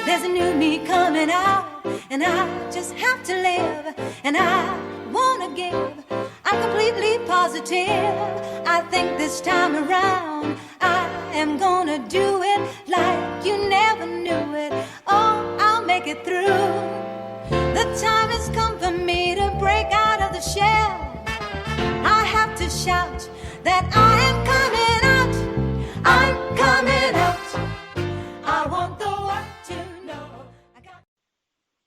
There's a new me coming out, and I just have to live, and I wanna give. I'm completely positive. I think this time around I am gonna do it like you never knew it. Oh, I'll make it through. The time has come for me to break out of the shell. I have to shout that I am coming out. I'm coming out. I want the world to know.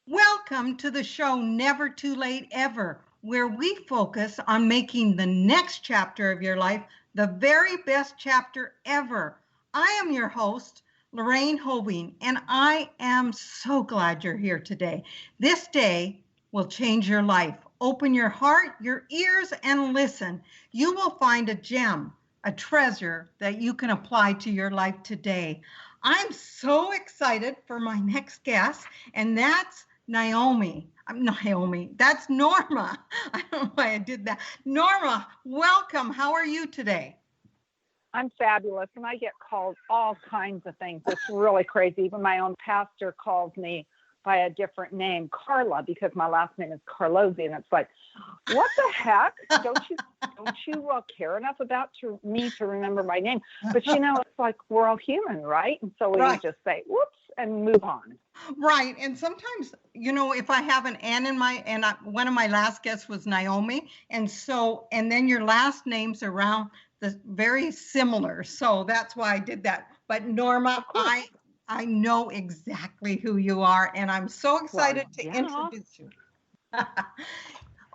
Welcome to the show Never Too Late Ever, where we focus on making the next chapter of your life the very best chapter ever. I am your host, Lorraine Hoving, and I am so glad you're here today. This day will change your life. Open your heart, your ears, and listen. You will find a gem, a treasure that you can apply to your life today. I'm so excited for my next guest, and that's Naomi. That's Norma. I don't know why I did that. Norma, welcome. How are you today? I'm fabulous, and I get called all kinds of things. It's really crazy. Even my own pastor calls me by a different name, Carla, because my last name is Carlozzi, and it's like, what the heck? Don't you care enough about me to remember my name? But it's like we're all human, right? And so we just say whoops and move on. Right. And sometimes, if I have an N in one of my last guests was Naomi, and then your last names around the very similar, so that's why I did that. But Norma, I know exactly who you are, and I'm so excited to introduce you.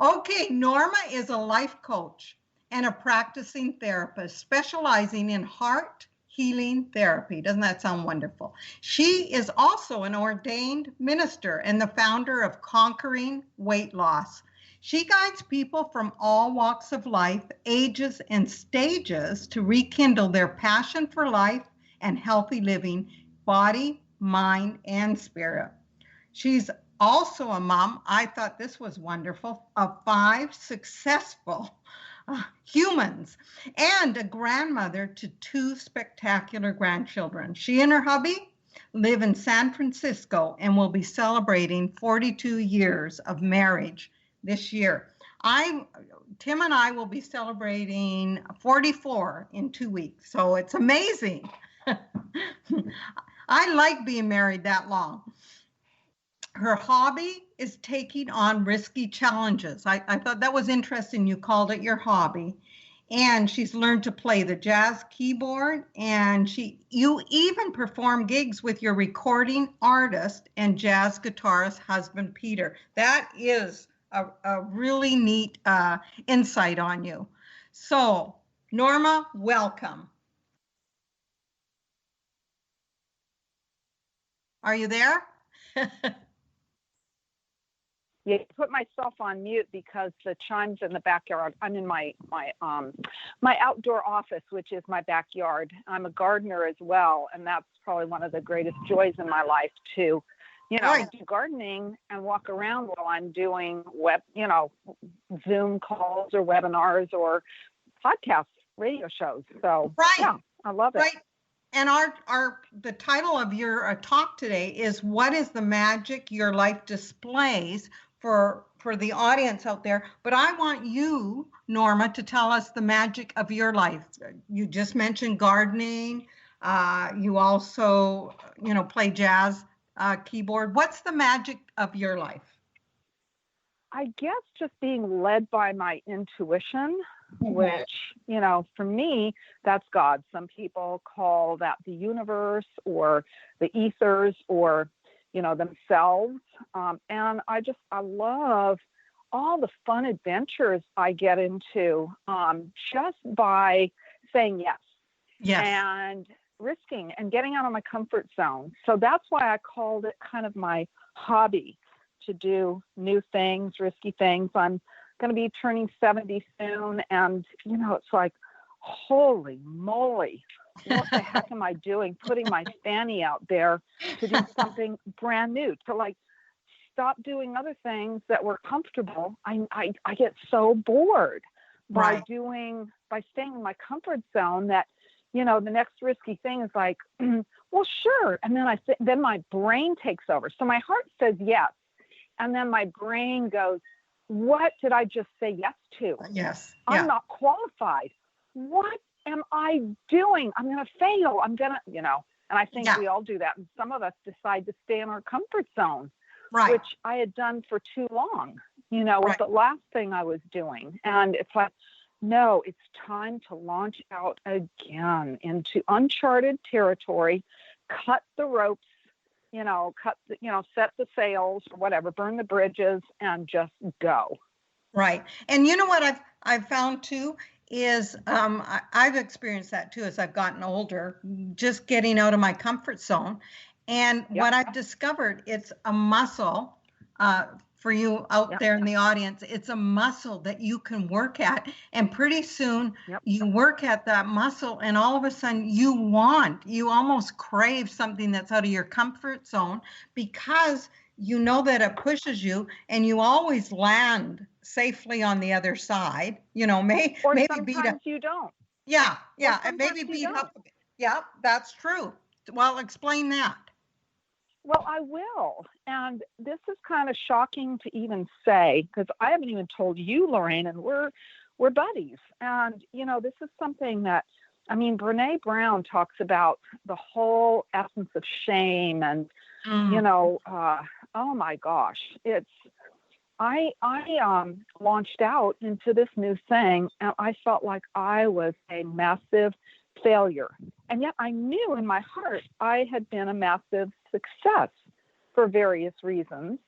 Okay, Norma is a life coach and a practicing therapist specializing in heart healing therapy. Doesn't that sound wonderful? She is also an ordained minister and the founder of Conquering Weight Loss. She guides people from all walks of life, ages, and stages to rekindle their passion for life and healthy living, body, mind, and spirit. She's also a mom. I thought this was wonderful, of 5 successful humans and a grandmother to 2 spectacular grandchildren. She and her hubby live in San Francisco and will be celebrating 42 years of marriage this year. Tim and I will be celebrating 44 in 2 weeks, so it's amazing. I like being married that long. Her hobby is taking on risky challenges. I thought that was interesting. You called it your hobby. And she's learned to play the jazz keyboard, and you even perform gigs with your recording artist and jazz guitarist husband, Peter. That is a really neat insight on you. So, Norma, welcome. Are you there? Yeah, put myself on mute because the chimes in the backyard. I'm in my outdoor office, which is my backyard. I'm a gardener as well, and that's probably one of the greatest joys in my life to, do gardening and walk around while I'm doing Zoom calls or webinars or podcasts, radio shows. So yeah, I love it. Right. And the title of your talk today is "What is the magic your life displays?" for the audience out there. But I want you, Norma, to tell us the magic of your life. You just mentioned gardening. You also, play jazz keyboard. What's the magic of your life? I guess just being led by my intuition, which, for me, that's God. Some people call that the universe or the ethers or, themselves. And I love all the fun adventures I get into just by saying yes. Yes. And risking and getting out of my comfort zone. So that's why I called it kind of my hobby, to do new things, risky things. I'm going to be turning 70 soon. And, it's like, holy moly, what the heck am I doing? Putting my fanny out there to do something brand new, to stop doing other things that were comfortable. I get so bored by staying in my comfort zone that, the next risky thing is like, well, sure. And then then my brain takes over. So my heart says yes. And then my brain goes, what did I just say yes to? Yes. I'm not qualified. What am I doing? I'm going to fail. I'm going to, and I think we all do that. And some of us decide to stay in our comfort zone, which I had done for too long, was the last thing I was doing. And it's like, no, it's time to launch out again into uncharted territory, cut the ropes, set the sails or whatever, burn the bridges and just go. Right. And you know what I've found too is I've experienced that too as I've gotten older, just getting out of my comfort zone. And what I've discovered, it's a muscle for you out there in the audience. It's a muscle that you can work at. And pretty soon you work at that muscle and all of a sudden you almost crave something that's out of your comfort zone because you know that it pushes you and you always land safely on the other side, maybe beat up. You don't. Yeah. And maybe beat up a bit. Yeah, that's true. Well, explain that. Well, I will. And this is kind of shocking to even say, because I haven't even told you, Lorraine, and we're buddies. And, this is something that, Brené Brown talks about the whole essence of shame and, oh my gosh, I launched out into this new thing and I felt like I was a massive failure. And yet I knew in my heart I had been a massive success for various reasons.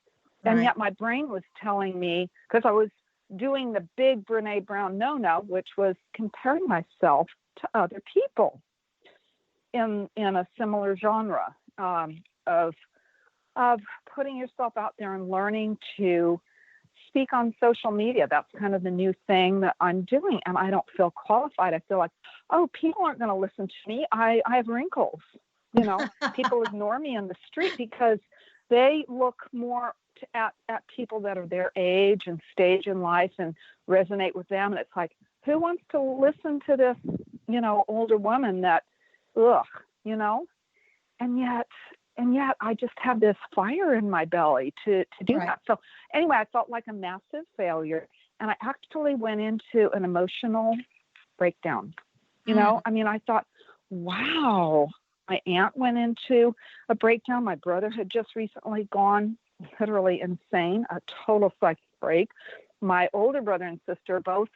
And yet my brain was telling me, because I was doing the big Brené Brown no-no, which was comparing myself to other people in a similar genre of putting yourself out there and learning to speak on social media. That's kind of the new thing that I'm doing. And I don't feel qualified. I feel like, oh, people aren't going to listen to me. I have wrinkles. People ignore me in the street because they look more at people that are their age and stage in life and resonate with them. And it's like, who wants to listen to this, older woman that, and yet I just have this fire in my belly to do that. So anyway, I felt like a massive failure. And I actually went into an emotional breakdown. I thought, wow, my aunt went into a breakdown. My brother had just recently gone literally insane, a total psychic break. My older brother and sister both,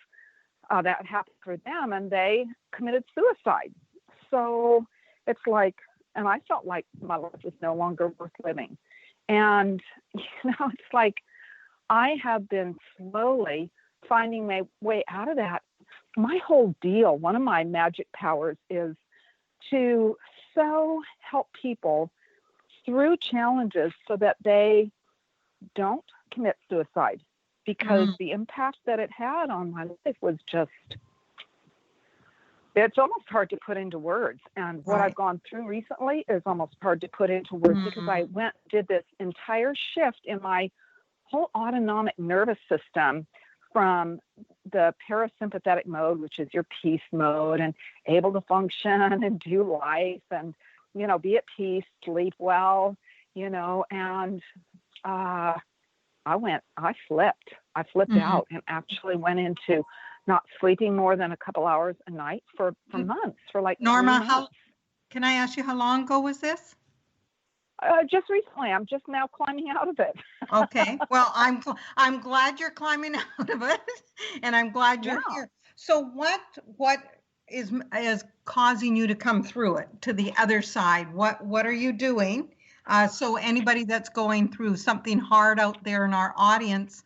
that happened for them, and they committed suicide. So it's like, and I felt like my life was no longer worth living. And, it's like I have been slowly finding my way out of that. My whole deal, one of my magic powers is to so help people through challenges so that they don't commit suicide, because the impact that it had on my life was just, it's almost hard to put into words. And what I've gone through recently is almost hard to put into words because I did this entire shift in my whole autonomic nervous system from the parasympathetic mode, which is your peace mode, and able to function and do life and, be at peace, sleep well, and I flipped out and actually went into not sleeping more than a couple hours a night for months, for like Norma, can I ask you how long ago was this? Just recently. I'm just now climbing out of it. Okay. Well, I'm glad you're climbing out of it, and I'm glad you're here. So what is causing you to come through it to the other side? What are you doing? So anybody that's going through something hard out there in our audience,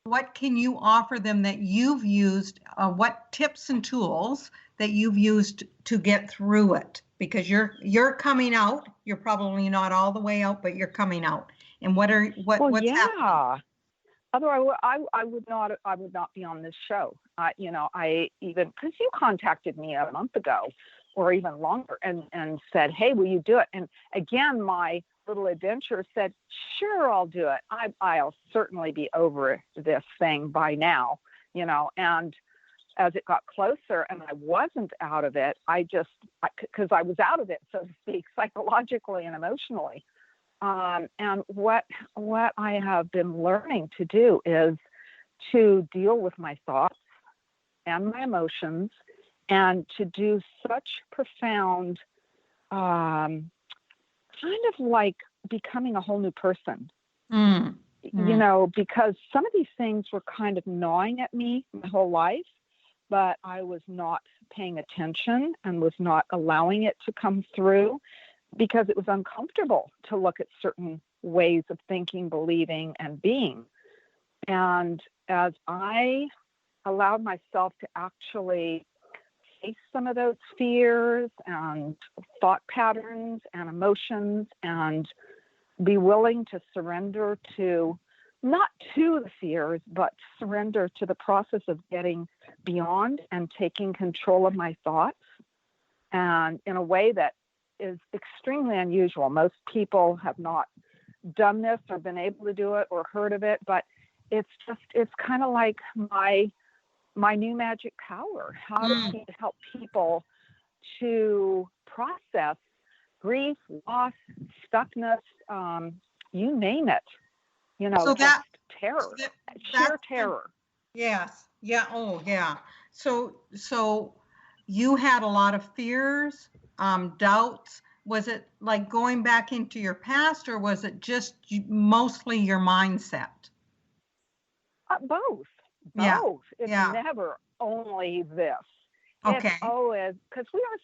what can you offer them that you've used? What tips and tools that you've used to get through it? Because you're coming out. You're probably not all the way out, but you're coming out. And what's happening? Otherwise, I would not be on this show. I even, because you contacted me a month ago or even longer and said, hey, will you do it? And again, my little adventure said, sure, I'll do it. I'll certainly be over this thing by now, and as it got closer and I wasn't out of it, because I was out of it, so to speak, psychologically and emotionally. And what I have been learning to do is to deal with my thoughts and my emotions, and to do such profound, kind of like becoming a whole new person. Because some of these things were kind of gnawing at me my whole life, but I was not paying attention and was not allowing it to come through because it was uncomfortable to look at certain ways of thinking, believing, and being. And as I allowed myself to actually face some of those fears and thought patterns and emotions, and be willing to surrender to, not to the fears, but surrender to the process of getting beyond and taking control of my thoughts, and in a way that is extremely unusual. Most people have not done this or been able to do it or heard of it, but it's kind of like my new magic power. How to help people to process grief, loss, stuckness, you name it. So just terror, sheer terror. Yes. Yeah. Oh, yeah. So you had a lot of fears, doubts. Was it like going back into your past, or was it just mostly your mindset? Both. Yeah. It's never only this. Okay. It's always, because we are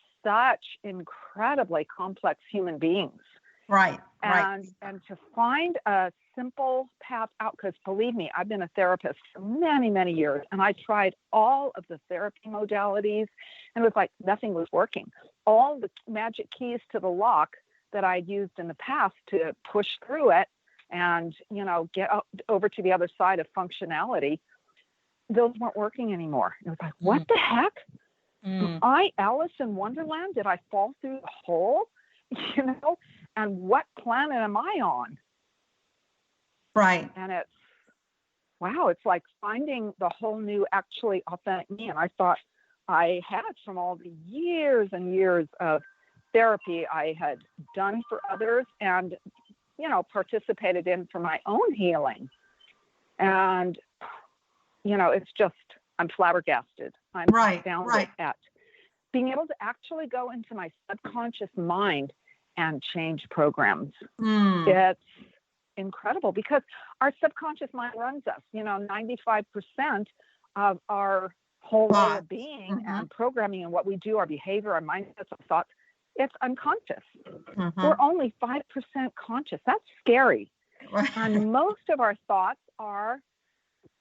such incredibly complex human beings. Right. And to find a simple path out, because believe me, I've been a therapist for many, many years, and I tried all of the therapy modalities, and it was like nothing was working. All the magic keys to the lock that I'd used in the past to push through it and, get over to the other side of functionality, those weren't working anymore. It was like, what the heck? Am I Alice in Wonderland? Did I fall through the hole? And what planet am I on? Right. And it's like finding the whole new, actually authentic me. And I thought I had from all the years and years of therapy I had done for others and, participated in for my own healing. And, it's just, I'm flabbergasted. I'm astounded at being able to actually go into my subconscious mind and change programs. It's incredible because our subconscious mind runs us. 95% of our whole way of being and programming and what we do, our behavior, our mindsets, our thoughts, it's unconscious. We're only 5% conscious. That's scary. And most of our thoughts are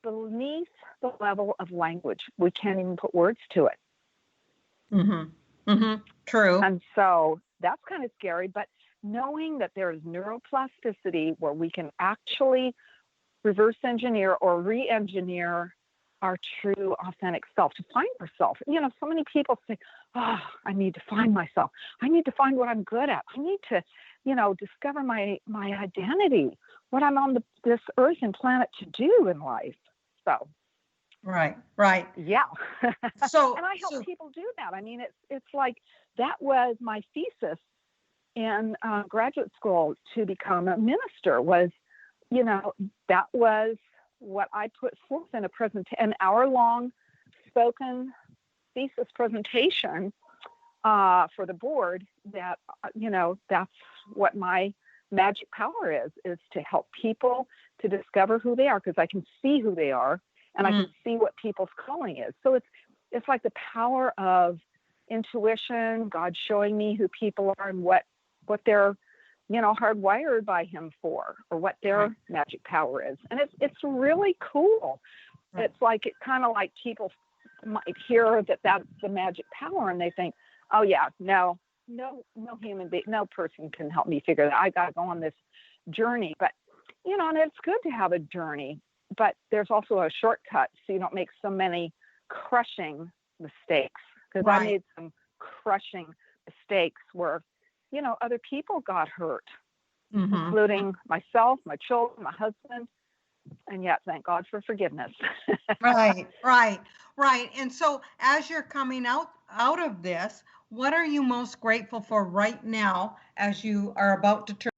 beneath the level of language. We can't even put words to it. True. And so that's kind of scary, but knowing that there is neuroplasticity where we can actually reverse engineer or re-engineer our true authentic self, to find ourselves. So many people say, I need to find myself. I need to find what I'm good at. I need to, discover my identity, what I'm on this earth and planet to do in life. So. Right. Yeah. So, and I help people do that. I mean, it's like, that was my thesis in graduate school to become a minister was, that was what I put forth in an hour-long spoken thesis presentation for the board. That that's what my magic power is to help people to discover who they are, because I can see who they are and I can see what people's calling is. So it's like the power of intuition, God showing me who people are and what they're hardwired by him for, or what their magic power is. And it's really cool. It's like, it kind of like people might hear that that's the magic power and they think, oh yeah, no human being, no person can help me figure that. I got to go on this journey. But, and it's good to have a journey, but there's also a shortcut so you don't make so many crushing mistakes. Because I made some crushing mistakes where, other people got hurt, including myself, my children, my husband. And yet, thank God for forgiveness. Right. And so as you're coming out of this, what are you most grateful for right now as you are about to turn